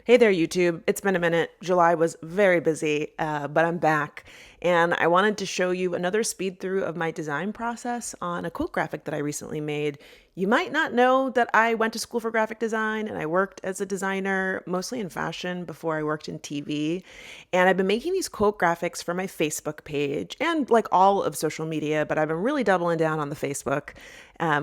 Hey there, YouTube. It's been a minute. July was very busy, but I'm back. And I wanted to show you another speed through of my design process on a quote graphic that I recently made. You might not know that I went to school for graphic design and I worked as a designer, mostly in fashion, before I worked in TV. And I've been making these quote graphics for my Facebook page and like all of social media, but I've been really doubling down on the Facebook.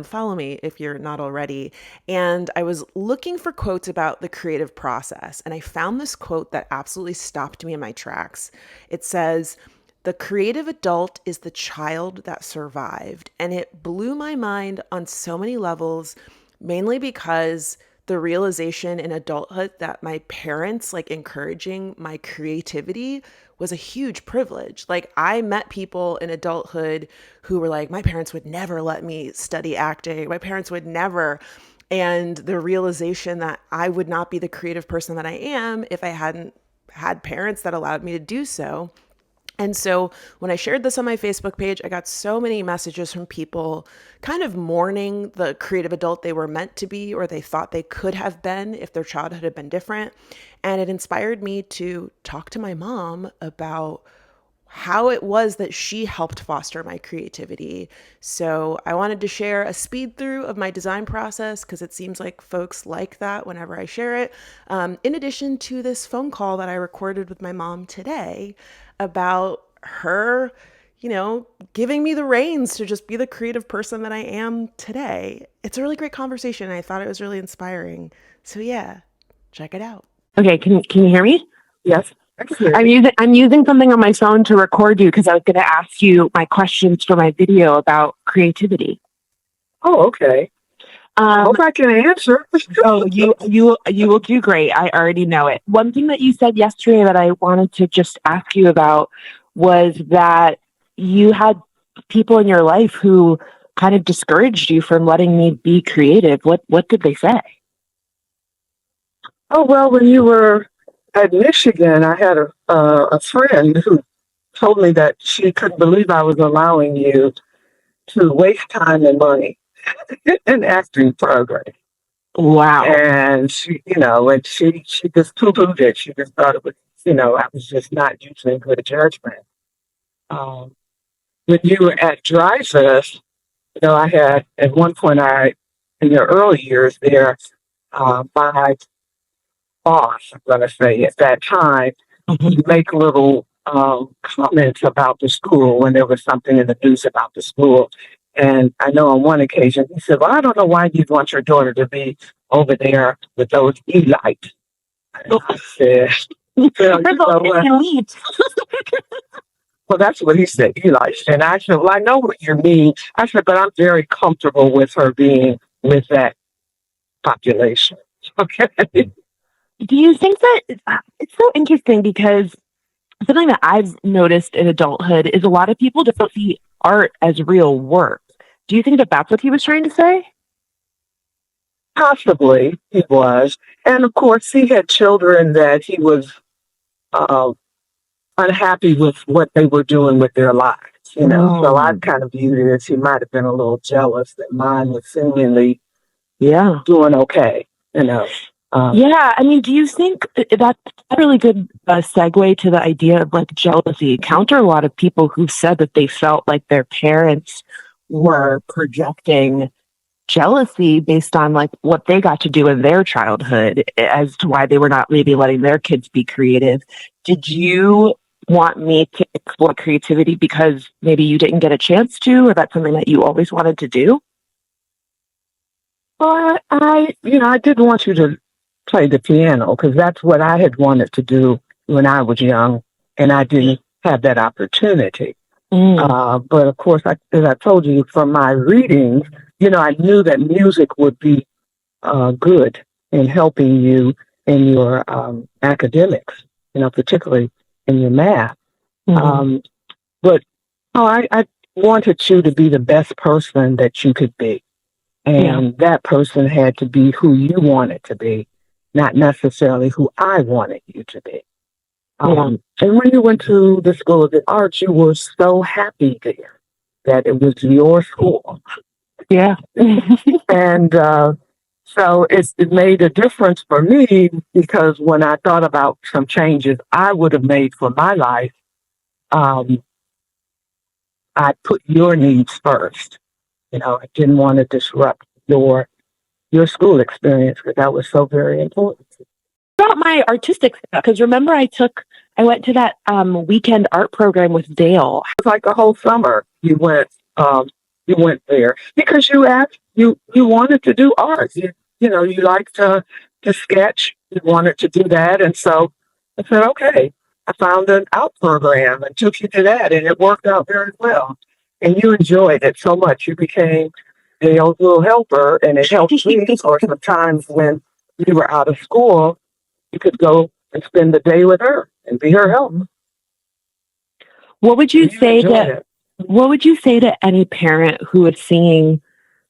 Follow me if you're not already. And I was looking for quotes about the creative process, and I found this quote that absolutely stopped me in my tracks. It says, "The creative adult is the child that survived." And it blew my mind on so many levels, mainly because the realization in adulthood that my parents like encouraging my creativity was a huge privilege. Like, I met people in adulthood who were like, my parents would never let me study acting. My parents would never. And the realization that I would not be the creative person that I am if I hadn't had parents that allowed me to do so. And so when I shared this on my Facebook page, I got so many messages from people kind of mourning the creative adult they were meant to be or they thought they could have been if their childhood had been different. And it inspired me to talk to my mom about how it was that she helped foster my creativity. So I wanted to share a speed through of my design process because it seems like folks like that whenever I share it. In addition to this phone call that I recorded with my mom today about her, giving me the reins to just be the creative person that I am today. It's a really great conversation. I thought it was really inspiring. So yeah, check it out. Okay, can you hear me? Yes, I can hear I'm you. using something on my phone to record you because I was going to ask you my questions for my video about creativity. Oh, okay. Um, Hope I can answer. you will do great. I already know it. One thing that you said yesterday that I wanted to just ask you about was that you had people in your life who kind of discouraged you from letting me be creative. What did they say? Oh, well, when you were at Michigan, I had a friend who told me that she couldn't believe I was allowing you to waste time and money in acting program. Wow. And she just poo-pooed it. She just thought it was, I was just not using good judgment. Um, when you were at Dreyfus, I had at one point in the early years there, my boss, I'm going to say at that time, he'd make little comments about the school when there was something in the news about the school. And I know on one occasion he said, "Well, I don't know why you'd want your daughter to be over there with those Elites." And I said, "Well, For you know the what? elite. Well, that's what he said, Elites." And I said, "Well, I know what you mean." I said, "But I'm very comfortable with her being with that population." Okay. Do you think that it's so interesting because something that I've noticed in adulthood is a lot of people just don't see art as real work. Do you think that that's what he was trying to say? Possibly he was. And of course, he had children that he was uh, unhappy with what they were doing with their lives. So I Mm, kind of viewed it as he might have been a little jealous that mine was seemingly yeah. doing okay. Um, Yeah. I mean, do you think that's a really good segue to the idea of like jealousy? Counter a lot of people who said that they felt like their parents were projecting jealousy based on like what they got to do in their childhood as to why they were not maybe letting their kids be creative. Did you want me to explore creativity because maybe you didn't get a chance to, or that's something that you always wanted to do? but I didn't want you to play the piano because that's what I had wanted to do when I was young, and I didn't have that opportunity. Mm, But of course, as I told you from my readings, I knew that music would be good in helping you in your academics, particularly in your math. mhm. Um, but I wanted you to be the best person that you could be. Yeah. And that person had to be who you wanted to be, not necessarily who I wanted you to be. Yeah. And when you went to the School of the Arts, you were so happy there that it was your school. Yeah. And So it made a difference for me because when I thought about some changes I would have made for my life, um, I put your needs first. I didn't want to disrupt your school experience because that was so very important. About my artistic stuff, because remember I went to that weekend art program with Dale. It was like a whole summer you went there because you wanted to do art. You like to sketch. You wanted to do that, and so I said, okay. I found an art program and took you to that, and it worked out very well. And you enjoyed it so much. You became Dale's little helper, and it helped me. Or sometimes when you were out of school, you could go and spend the day with her and be her help. What would you And you say enjoyed to it. what would you say to any parent who is seeing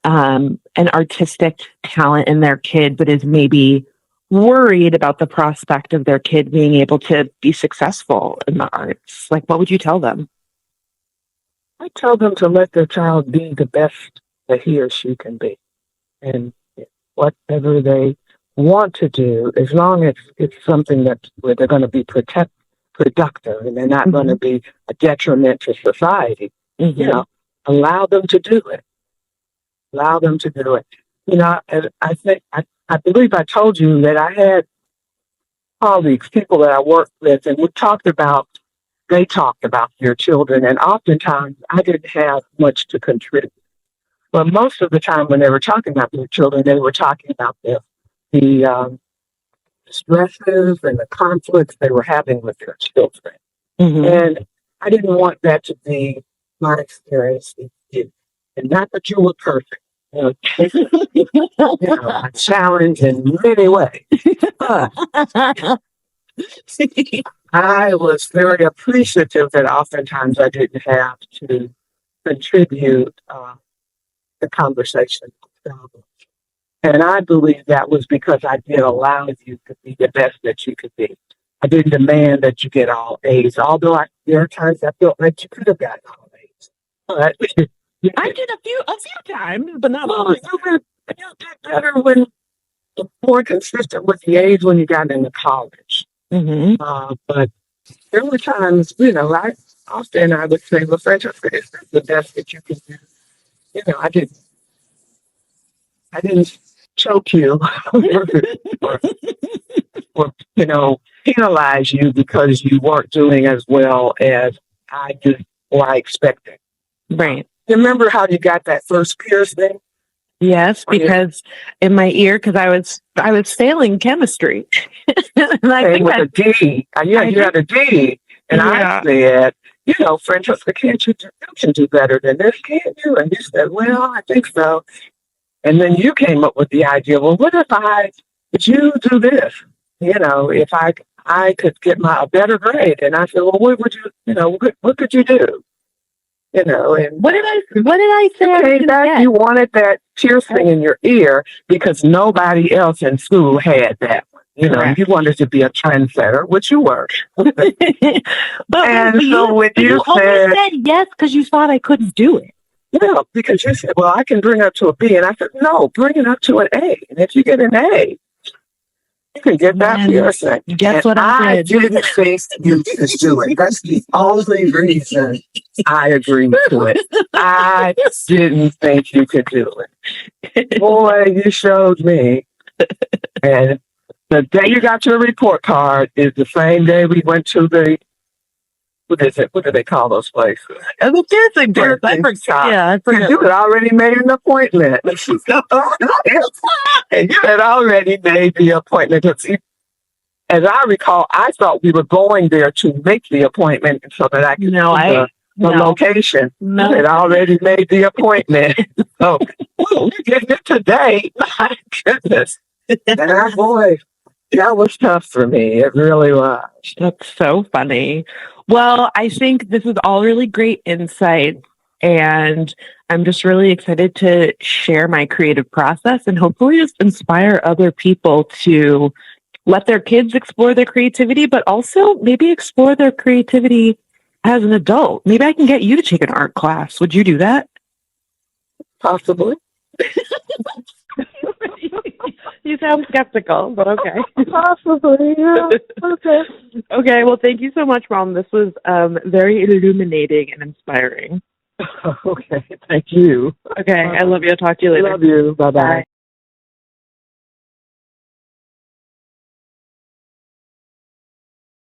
an artistic talent in their kid, but is maybe worried about the prospect of their kid being able to be successful in the arts? Like, what would you tell them? I tell them to let their child be the best that he or she can be. And whatever they want to do, as long as it's something where they're going to be productive and they're not going to be a detriment to society, allow them to do it. Allow them to do it. And I believe I told you that I had colleagues, people that I worked with, and they talked about their children, and oftentimes I didn't have much to contribute. But most of the time when they were talking about their children, they were talking about the stresses and the conflicts they were having with their children. And I didn't want that to be my experience with you. And not that you were perfect. A challenge in many ways. But I was very appreciative that oftentimes I didn't have to contribute the conversation. And I believe that was because I did allow you to be the best that you could be. I didn't demand that you get all A's, although there are times I felt like you could have gotten all A's. But I did a few times, but not well, always. you did better when more consistent with the age when you got into college. But there were times, I would say, well, Franchesca, is this the best that you can do? I didn't choke you or penalize you because you weren't doing as well as I did or I expected. Right. Remember how you got that first piercing? Yes, because in my ear, because I was failing chemistry. And I think with a D. You had a D. And I said, Francesca, you can do better than this, can't you? And you said, well, I think so. And then you came up with the idea, well, what if you do this? If I could get a better grade. And I said, well, what would what could you do? And what did I say? You came back, you wanted that piercing in your ear because nobody else in school had that one. You wanted to be a trendsetter, which you were. but so when you said yes because you thought I couldn't do it. Yeah, because you said, well, I can bring it up to a B. And I said, no, bring it up to an A. And if you get an A, you can get that piercing. Guess what I didn't think you could do it. That's the only reason I agreed to it. I didn't think you could do it. Boy, you showed me. And the day you got your report card is the same day we went to what is it? What do they call those places? The piercing place. I forgot. You had already made an appointment. And you had already made the appointment. As I recall, I thought we were going there to make the appointment so that I could the location. No. You had already made the appointment. So, we're getting it today. My goodness. And boy, that was tough for me. It really was. That's so funny. Well, I think this is all really great insight, and I'm just really excited to share my creative process and hopefully just inspire other people to let their kids explore their creativity, but also maybe explore their creativity as an adult. Maybe I can get you to take an art class. Would you do that? Possibly. You sound skeptical, but okay. Possibly, yeah. Okay. Okay, well, thank you so much, Mom. This was very illuminating and inspiring. Okay, thank you. Okay, I love you. I'll talk to you later. Love you. Bye-bye. Bye.